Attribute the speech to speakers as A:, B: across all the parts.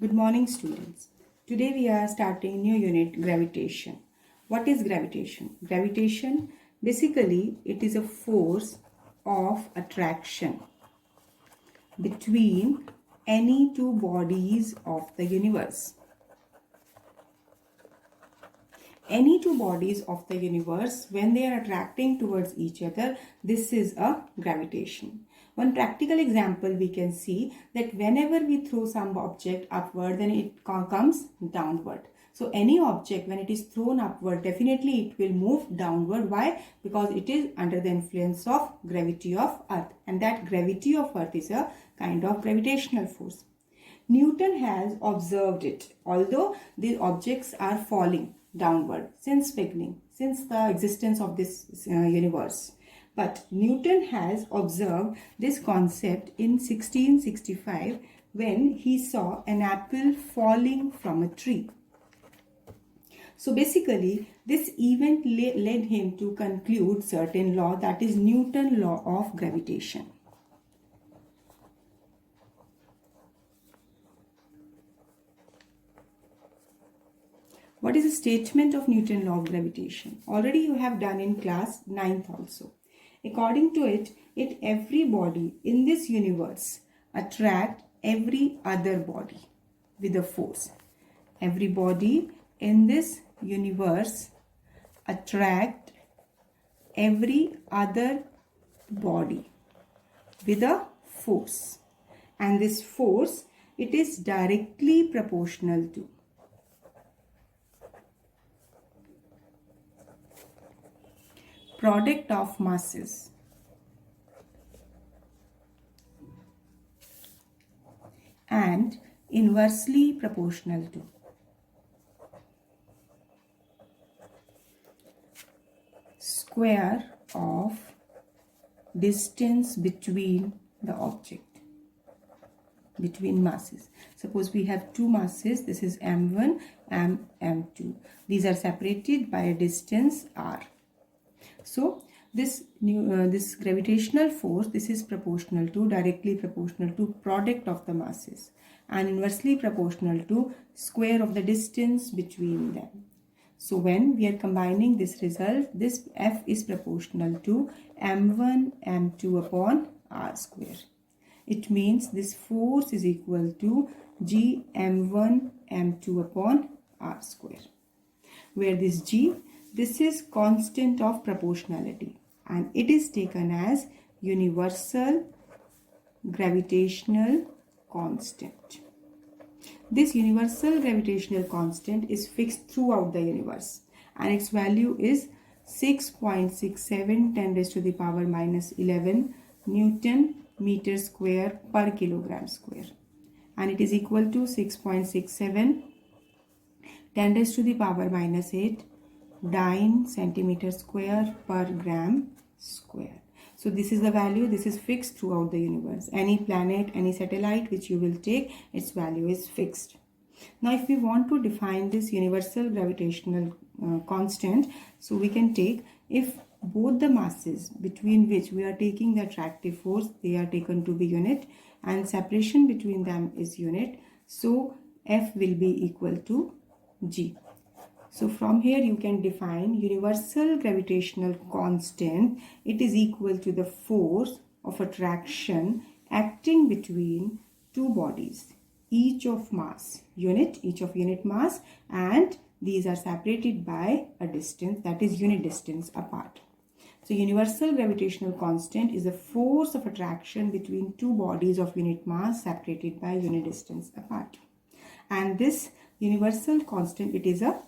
A: Good morning, students. Today we are starting new unit, gravitation. What is gravitation? Gravitation, basically it is a force of attraction between any two bodies of the universe. Any two bodies of the universe, when they are attracting towards each other, this is a gravitation. One practical example we can see that whenever we throw some object upward, then it comes downward. So any object, when it is thrown upward, definitely it will move downward. Why? Because it is under the influence of gravity of Earth, and that gravity of Earth is a kind of gravitational force. Newton has observed it, although the objects are falling downward since beginning, since the existence of this universe. But Newton has observed this concept in 1665 when he saw an apple falling from a tree. So basically, this event led him to conclude certain law, that is Newton's law of gravitation. What is a statement of Newton's law of gravitation? Already you have done in class 9th also. According to it, every body in this universe attract every other body with a force. Every body in this universe attract every other body with a force. And this force, it is directly proportional to product of masses and inversely proportional to square of distance between the object, between masses. Suppose we have two masses, this is m1 and m2. These are separated by a distance r. So this gravitational force, this is proportional to, directly proportional to product of the masses and inversely proportional to square of the distance between them. So when we are combining this result, this F is proportional to m1 m2 upon r square. It means this force is equal to g m1 m2 upon r square, where this g, this is constant of proportionality and it is taken as universal gravitational constant. This universal gravitational constant is fixed throughout the universe and its value is 6.67 10 raised to the power minus 11 Newton meter square per kilogram square, and it is equal to 6.67 10 raised to the power minus 8 9 centimeter square per gram square. So this is the value, this is fixed throughout the universe. Any planet, any satellite which you will take, its value is fixed. Now if we want to define this universal gravitational constant, so we can take, if both the masses between which we are taking the attractive force, they are taken to be unit and separation between them is unit, so F will be equal to G. So from here you can define universal gravitational constant. It is equal to the force of attraction acting between two bodies, each of mass, each of unit mass, and these are separated by a distance, that is unit distance apart. So universal gravitational constant is the force of attraction between two bodies of unit mass separated by unit distance apart. And this universal constant, it is a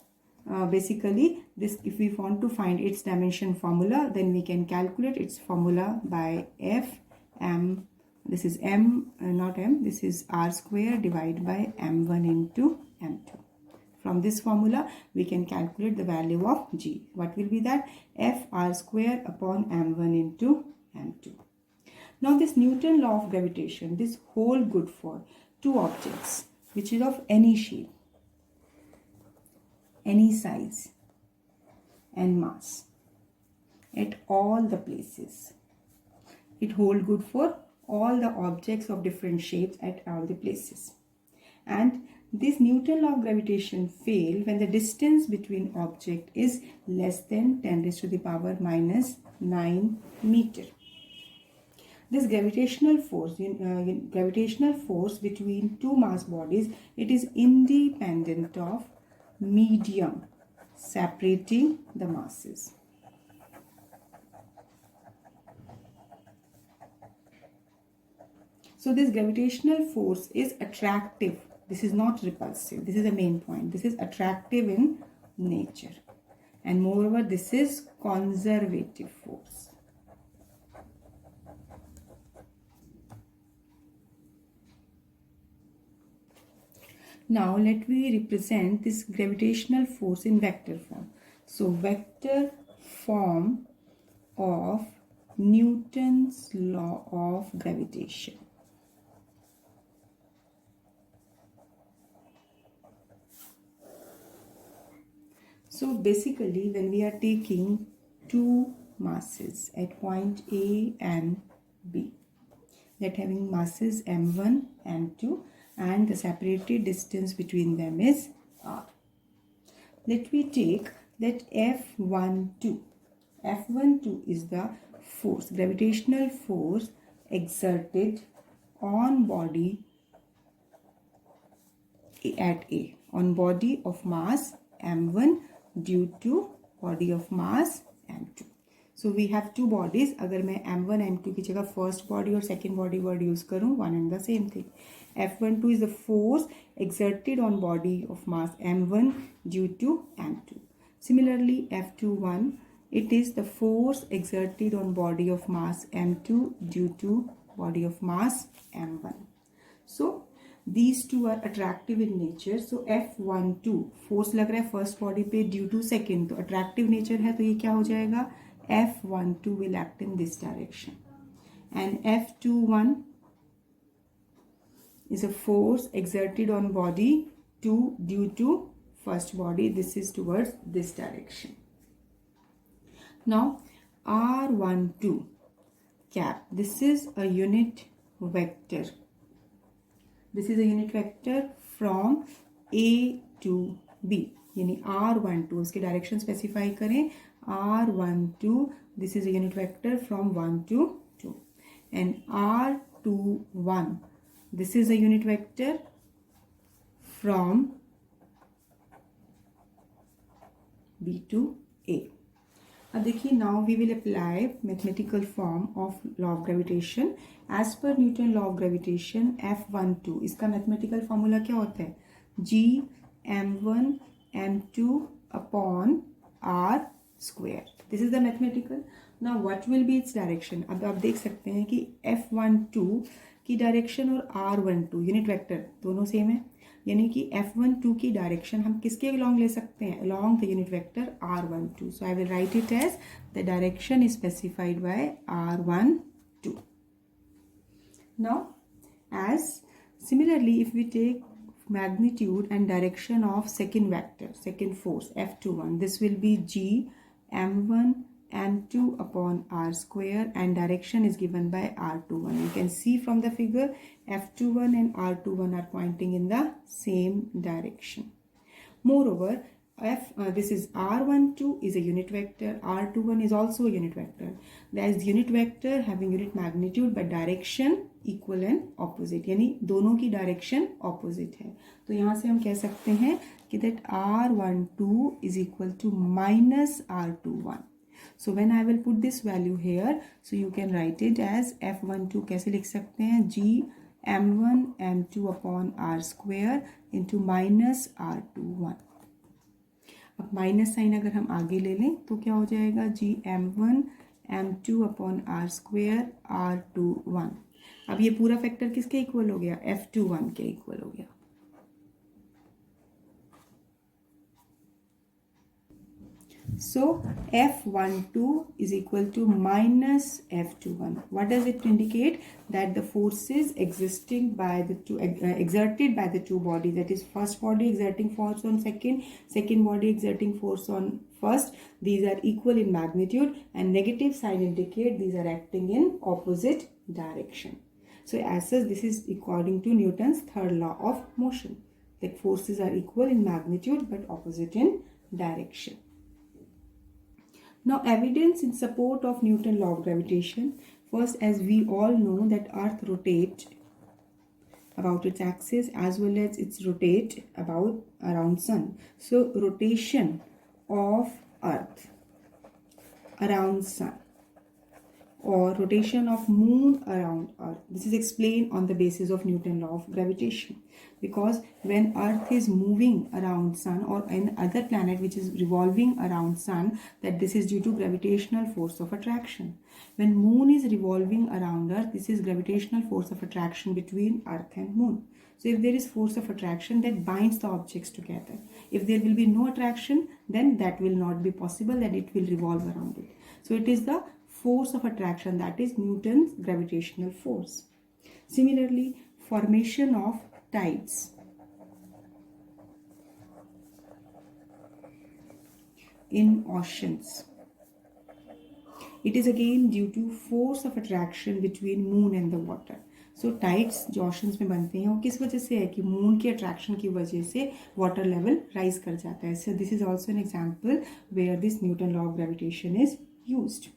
A: basically this, if we want to find its dimension formula, then we can calculate its formula by F m, this is m not m, this is r square divided by m1 into m2. From this formula we can calculate the value of G. What will be that? F r square upon m1 into m2. Now this Newton law of gravitation, this hold good for two objects which is of any shape, any size and mass at all the places. It holds good for all the objects of different shapes at all the places. And This Newton law of gravitation fail when the distance between object is less than 10 raised to the power minus 9 meter. This gravitational force between two mass bodies, it is independent of medium separating the masses. So this gravitational force is attractive. This is not repulsive. This is the main point. This is attractive in nature. And moreover, this is conservative force. Now let me represent this gravitational force in vector form. So vector form of Newton's law of gravitation. So basically, when we are taking two masses at point A and B, that having masses m1, m2, and the separated distance between them is r. Let me take that F12. F12 is the force, gravitational force exerted on body at A, on body of mass m1 due to body of mass m2. So we have two bodies. अगर मैं m1 m2 की जगह first body और second body word use करूँ, one and the same thing. F12 is the force exerted on body of mass m1 due to m2. Similarly, F21, it is the force exerted on body of mass m2 due to body of mass m1. So these two are attractive in nature. So F12 force लग रहा है first body पे due to second, तो attractive nature है, तो ये क्या हो जाएगा? F12 will act in this direction, and F21 is a force exerted on body 2 due to first body. This is towards this direction. Now R12 cap, this is a unit vector. This is a unit vector from A to B. यानी R12 उसके direction specify करें. R12, this is a unit vector from 1 to 2. And R21, this is a unit vector from B to A. अब देखिए, now we will apply mathematical form of law of gravitation. As per Newton law of gravitation, F12 इसका mathematical formula क्या होता है? G m1 m2 upon r square. This is the mathematical. Now what will be its direction? अब आप देख सकते हैं कि F12 की डायरेक्शन और R12 यूनिट वेक्टर दोनों सेम है, यानी कि F12 की डायरेक्शन हम किसके अलॉन्ग ले सकते हैं? Along the unit vector R12. So I will write it as the direction is specified by R12. Now, as similarly, if we take magnitude and direction of second vector, second force F21, this will be G m1 m2 upon r square, and direction is given by R21. You can see from the figure F21 and R21 are pointing in the same direction. Moreover, this is R12 is a unit vector, R21 is also a unit vector. There is unit vector having unit magnitude but direction equal and opposite, यानी दोनों की direction opposite है. तो यहाँ से हम कह सकते हैं कि that R12 is equal to minus R21. So when I will put this value here, so you can write it as F12 कैसे लिख सकते हैं? G m1 m2 upon r square into minus R21. अब minus sign अगर हम आगे ले लें तो क्या हो जाएगा? G m1 m2 upon r square R21. अब ये पूरा फैक्टर किसके इक्वल हो गया? F21 के इक्वल हो गया. So F12 is equal to minus F21. What does it indicate? That the forces existing by the two exerted by the two bodies, that is first body exerting force on second, second body exerting force on first, these are equal in magnitude, and negative sign indicate these are acting in opposite direction. So as such, this is according to Newton's third law of motion. Like forces are equal in magnitude but opposite in direction. Now, evidence in support of Newton's law of gravitation. First, as we all know that Earth rotates about its axis as well as it's rotate about around Sun. So, rotation of Earth around Sun or rotation of Moon around Earth. This is explained on the basis of Newton's law of gravitation. Because when Earth is moving around Sun or any other planet which is revolving around Sun, that this is due to gravitational force of attraction. When Moon is revolving around Earth, this is gravitational force of attraction between Earth and Moon. So if there is force of attraction that binds the objects together. If there will be no attraction, then that will not be possible, that it will revolve around it. So it is the force of attraction, that is Newton's gravitational force. Similarly, formation of tides. In oceans. It is again due to force of attraction between moon and the water. So tides जो oceans में बनते हैं वो किस वजह से है कि moon के attraction की वजह से water level rise कर जाता है. So this is also an example where this Newton law of gravitation is used.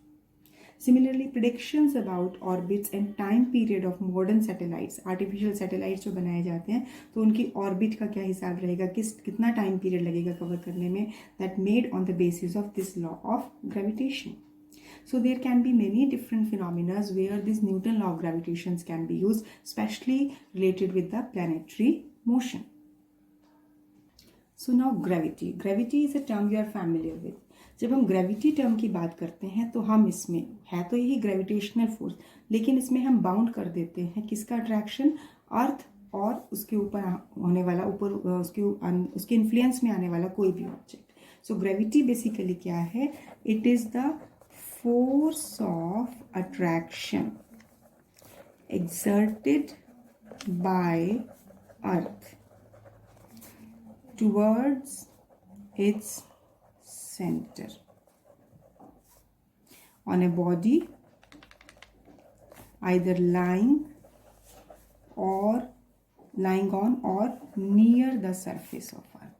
A: Similarly, predictions about orbits and time period of modern satellites, artificial satellites जो बनाए जाते हैं तो उनकी orbit का क्या हिसाब रहेगा, कितना time period लगेगा cover करने में, that made on the basis of this law of gravitation. So there can be many different phenomena where this Newton law of gravitation can be used, especially related with the planetary motion. So now gravity. Gravity is a term you are familiar with. जब हम gravity term की बात करते हैं तो हम इसमें है तो यही ग्रेविटेशनल फोर्स, लेकिन इसमें हम बाउंड कर देते हैं किसका अट्रैक्शन, अर्थ और उसके ऊपर होने वाला उसके इन्फ्लुएंस में आने वाला कोई भी ऑब्जेक्ट. सो ग्रेविटी बेसिकली क्या है, it is the force of attraction exerted by Earth towards its center on a body either lying on or near the surface of Earth.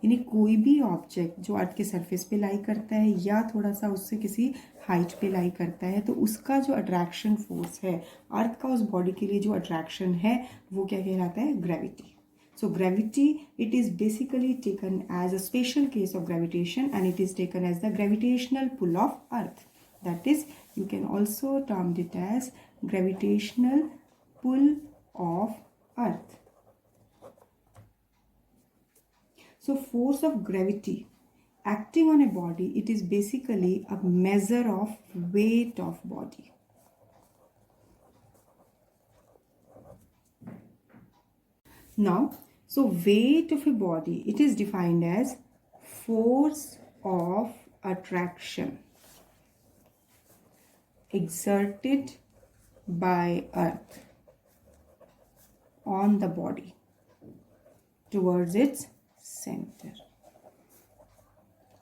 A: यानी कोई भी ऑब्जेक्ट जो अर्थ के सरफेस पे लाई करता है या थोड़ा सा उससे किसी हाइट पे लाई करता है तो उसका जो अट्रैक्शन फोर्स है, अर्थ का उस बॉडी के लिए जो अट्रैक्शन है वो क्या कहलाता है, gravity. So gravity, it is basically taken as a special case of gravitation and it is taken as the gravitational pull of Earth. That is, you can also term it as gravitational pull of Earth. So force of gravity acting on a body, it is basically a measure of weight of body. Now, so weight of a body, it is defined as force of attraction exerted by Earth on the body towards its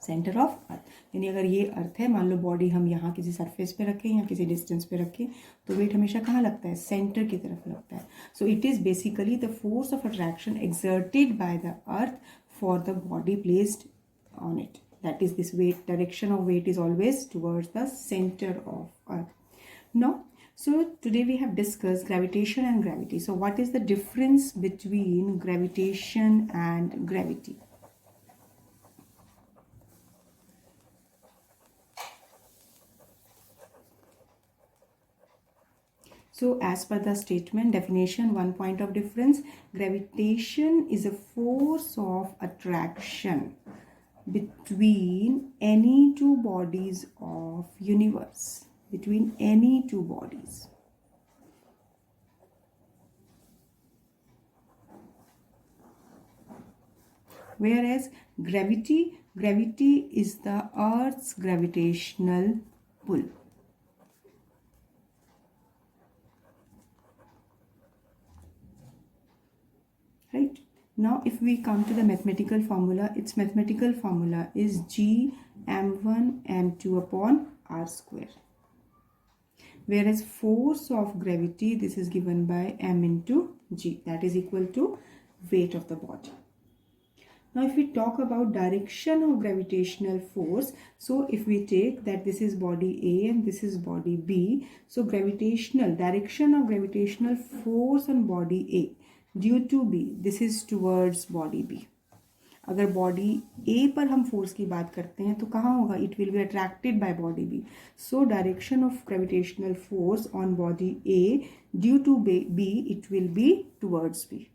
A: centre of अर्थ. यानी अगर ये अर्थ है, मान लो body हम यहाँ किसी surface पे रखें या किसी डिस्टेंस पे रखें तो वेट हमेशा कहाँ लगता है, सेंटर की तरफ लगता है. So it is basically the force of attraction exerted by the earth for the body placed on it. That is this weight, direction of weight is always towards the centre of earth. Now, so today we have discussed gravitation and gravity. So what is the difference between gravitation and gravity? So as per the statement definition, one point of difference, gravitation is a force of attraction between any two bodies of universe. Between any two bodies. Whereas gravity is the Earth's gravitational pull. Right? Now if we come to the mathematical formula, its mathematical formula is G m1 m2 upon r square. Whereas force of gravity, this is given by m into g, that is equal to weight of the body. Now if we talk about direction of gravitational force, so if we take that this is body A and this is body B, so direction of gravitational force on body A due to B, this is towards body B. अगर body ए पर हम force की बात करते हैं तो कहाँ होगा, it will be attracted by body B. So direction of gravitational force on body A due to B, it will be towards B,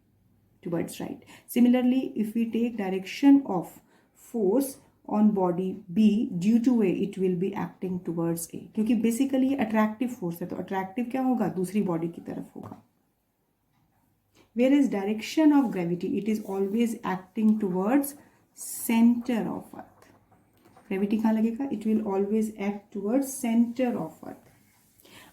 A: towards right. Similarly, if we take direction of force on body B due to A, it will be acting towards A. क्योंकि basically attractive force है, तो attractive क्या होगा, दूसरी body की तरफ होगा. Whereas direction of gravity, it is always acting towards center of earth. Gravity कहाँ लगेगा, it will always act towards center of earth.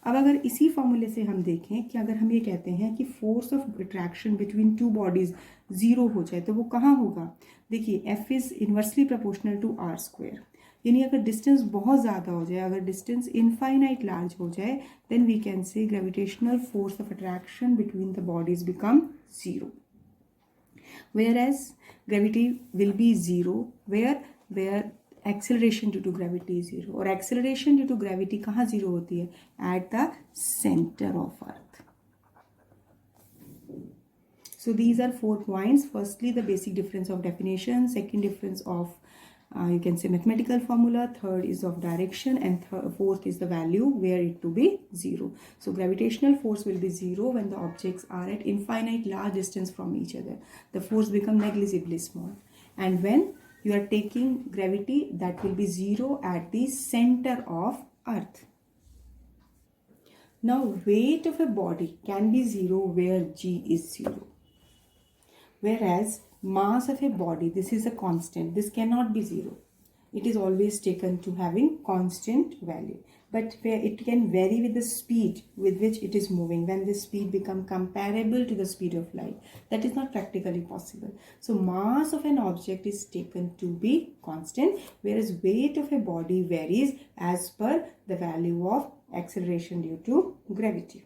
A: अब अगर इसी फॉर्मूले से हम देखें कि अगर हम ये कहते हैं कि force of attraction between two bodies zero हो जाए तो वो कहाँ होगा. देखिए F is inversely proportional to R square, यानी अगर डिस्टेंस बहुत ज़्यादा हो जाए, अगर डिस्टेंस इनफाइनाइट लार्ज हो जाए, then we can say gravitational force of attraction between the bodies become zero. Where as gravity will be zero where acceleration due to gravity is zero, और एक्सेलरेशन ड्यू टू ग्रेविटी कहाँ zero होती है, at the centre of earth. So these are 4 points. Firstly, the basic difference of definition. Second, difference of you can say mathematical formula. Third is of direction, and fourth is the value where it to be zero. So gravitational force will be zero when the objects are at infinite large distance from each other. The force become negligibly small, and when you are taking gravity, that will be zero at the center of earth. Now weight of a body can be zero where G is zero. Whereas mass of a body, this is a constant, this cannot be zero. It is always taken to having constant value. But where it can vary with the speed with which it is moving, when the speed become comparable to the speed of light. That is not practically possible. So mass of an object is taken to be constant, whereas weight of a body varies as per the value of acceleration due to gravity.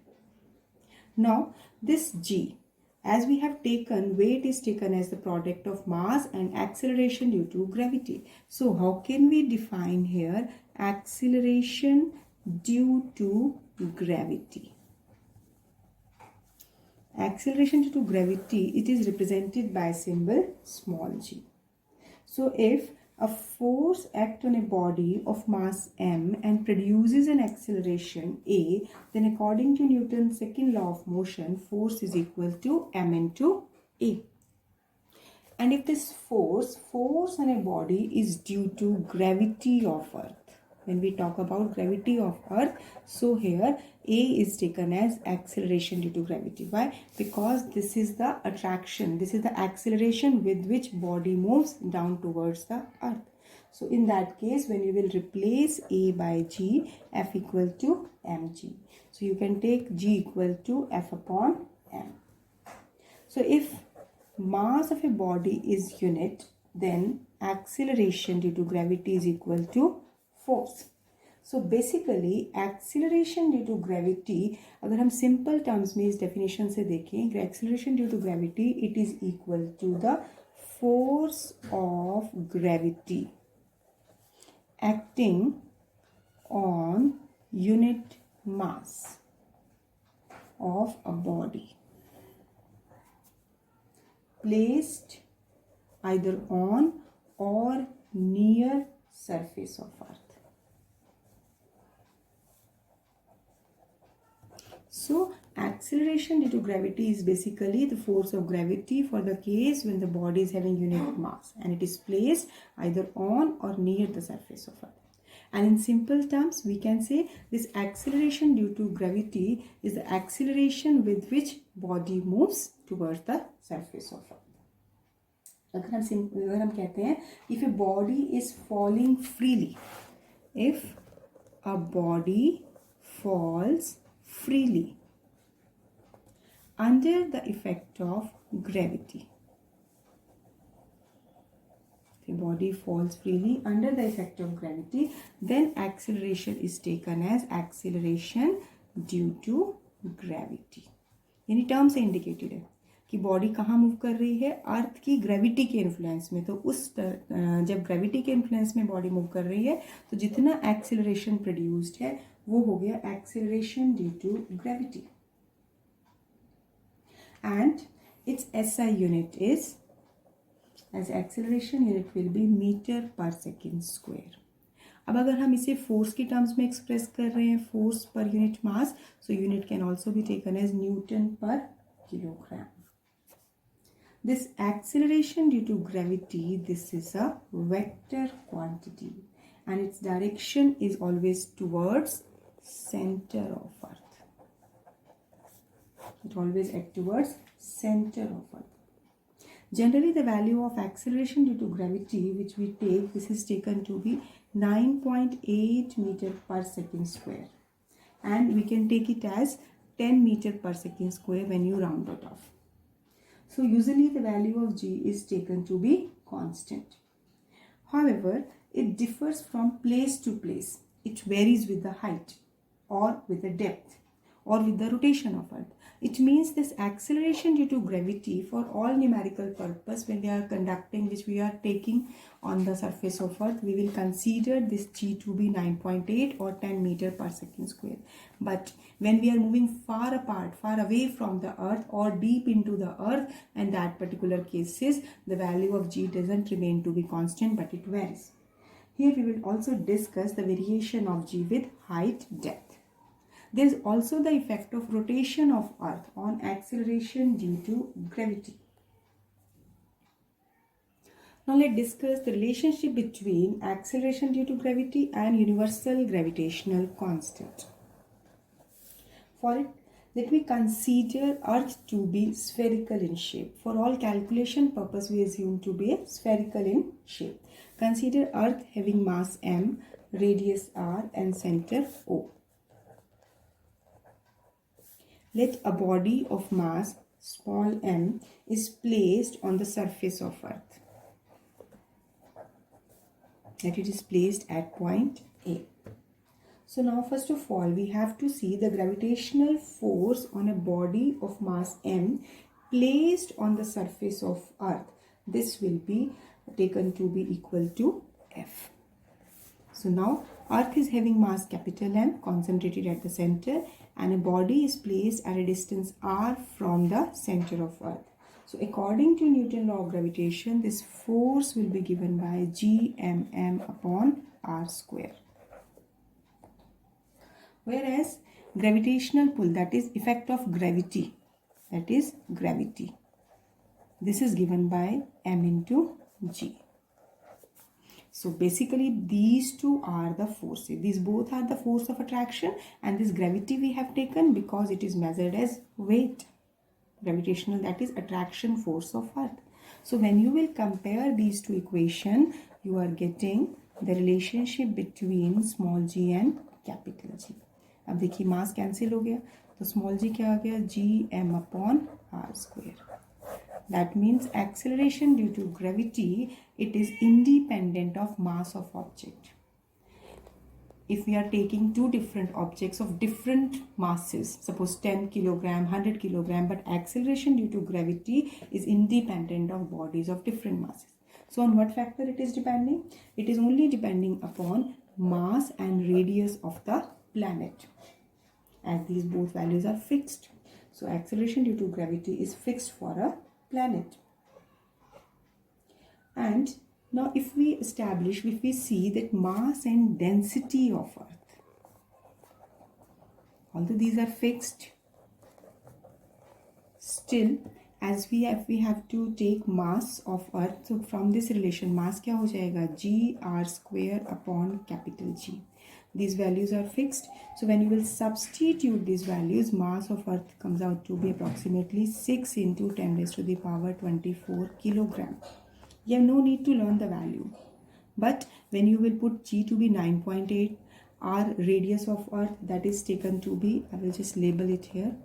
A: Now this G, as we have taken, weight is taken as the product of mass and acceleration due to gravity. So how can we define here acceleration due to gravity? Acceleration due to gravity, it is represented by symbol small g. So if a force acts on a body of mass m and produces an acceleration a, then according to Newton's second law of motion, force is equal to m into a. And if this force on a body is due to gravity of earth, when we talk about gravity of earth, so here a is taken as acceleration due to gravity. Why? Because this is the attraction, this is the acceleration with which body moves down towards the earth. So in that case, when you will replace a by g, f equal to mg. So you can take g equal to f upon m. So if mass of a body is unit, then acceleration due to gravity is equal to force. So basically acceleration due to gravity, अगर हम simple terms में इस definition से देखें, acceleration due to gravity, it is equal to the force of gravity acting on unit mass of a body placed either on or near surface of earth. So acceleration due to gravity is basically the force of gravity for the case when the body is having unit mass and it is placed either on or near the surface of earth. And in simple terms, we can say this acceleration due to gravity is the acceleration with which body moves towards the surface of earth. अगर हम कहते हैं if a body is falling freely, if a body falls freely under the effect of gravity, if a body falls freely under the effect of gravity, then acceleration is taken as acceleration due to gravity. यानी term से indicated है. कि body कहाँ move कर रही है, अर्थ की gravity के इन्फ्लुएंस में। तो जब ग्रेविटी के इन्फ्लुएंस में बॉडी मूव कर रही है तो जितना एक्सेलरेशन प्रोड्यूस्ड है वो हो गया acceleration due to gravity, and its SI unit is, as acceleration unit will be metre per second square. अब अगर हम इसे फोर्स की टर्म्स में एक्सप्रेस कर रहे हैं, force per unit mass, so unit can also be taken as newton per kilogram. This acceleration due to gravity, this is a vector quantity and its direction is always towards center of earth. It always acts towards center of earth. Generally the value of acceleration due to gravity which we take, this is taken to be 9.8 meter per second square, and we can take it as 10 meter per second square when you round it off. So usually the value of G is taken to be constant. However, it differs from place to place. It varies with the height or with the depth or with the rotation of Earth. It means this acceleration due to gravity for all numerical purpose when we are conducting, which we are taking on the surface of Earth, we will consider this G to be 9.8 or 10 meter per second square. But when we are moving far apart, far away from the Earth or deep into the Earth, and that particular cases, the value of G doesn't remain to be constant, but it varies. Here we will also discuss the variation of G with height, depth. There is also the effect of rotation of Earth on acceleration due to gravity. Now let's discuss the relationship between acceleration due to gravity and universal gravitational constant. For it, let me consider Earth to be spherical in shape. For all calculation purpose, we assume to be spherical in shape. Consider Earth having mass m, radius r and center O. Let a body of mass small m is placed on the surface of Earth. That it is placed at point A. So now first of all we have to see the gravitational force on a body of mass m placed on the surface of Earth. This will be taken to be equal to F. So now Earth is having mass capital M concentrated at the center, and a body is placed at a distance r from the center of Earth. So according to Newton's law of gravitation, this force will be given by Gmm upon r square. Whereas gravitational pull, that is effect of gravity, that is gravity, this is given by m into G. So basically these two are the forces. These both are the force of attraction, and this gravity we have taken because it is measured as weight. Gravitational, that is attraction force of Earth. So when you will compare these two equations, you are getting the relationship between small g and capital G. अब देखिए मास cancel हो गया तो small g क्या आ गया, Gm upon r square. That means acceleration due to gravity, it is independent of mass of object. If we are taking two different objects of different masses, suppose 10 kilogram, 100 kilogram, but acceleration due to gravity is independent of bodies of different masses. So on what factor it is depending? It is only depending upon mass and radius of the planet, as these both values are fixed. So acceleration due to gravity is fixed for a planet. And now if we see that mass and density of Earth, although these are fixed, still as we have to take mass of Earth, so from this relation mass क्या हो जाएगा, G r square upon capital G. These values are fixed. So when you will substitute these values, mass of Earth comes out to be approximately 6 into 10 raised to the power 24 kilogram. You have no need to learn the value. But when you will put G to be 9.8, r radius of Earth, that is taken to be, I will just label it here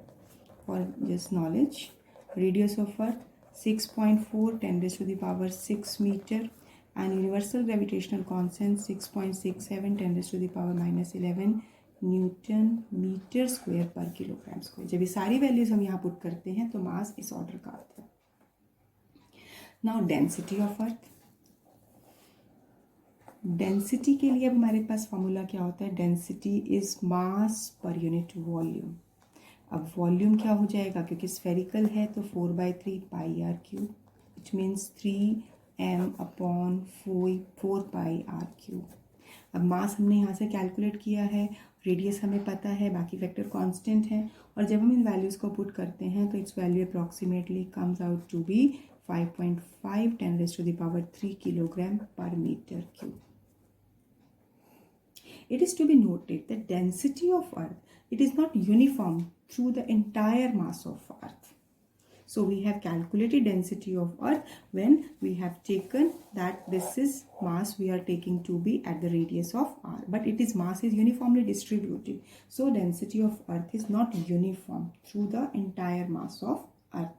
A: for just knowledge. Radius of Earth 6.4 10 raised to the power 6 meter, and universal gravitational constant 6.67 10 raised to the power minus 11 newton metre square per kilogram square. जब ये सारी values हम यहाँ put करते हैं तो मास इस order का आता है। Now density of earth. Density के लिए अब हमारे पास फॉर्मूला क्या होता है? Density is mass per unit volume. अब वॉल्यूम क्या हो जाएगा? क्योंकि स्फेरिकल है तो 4/3 pi r cube, which means 3m/4 pi r cube. अब मास हमने यहाँ से कैलकुलेट किया है, रेडियस हमें पता है, बाकी वेक्टर कांस्टेंट है, और जब हम इन वैल्यूज़ को पुट करते हैं तो its value approximately comes out to be 5.5 10⁻³ kilogram per meter cube. It is to be noted that density of Earth, it is not uniform through the entire mass of Earth. So we have calculated density of Earth when we have taken that this is mass we are taking to be at the radius of r, but it is mass is uniformly distributed. So density of Earth is not uniform through the entire mass of Earth.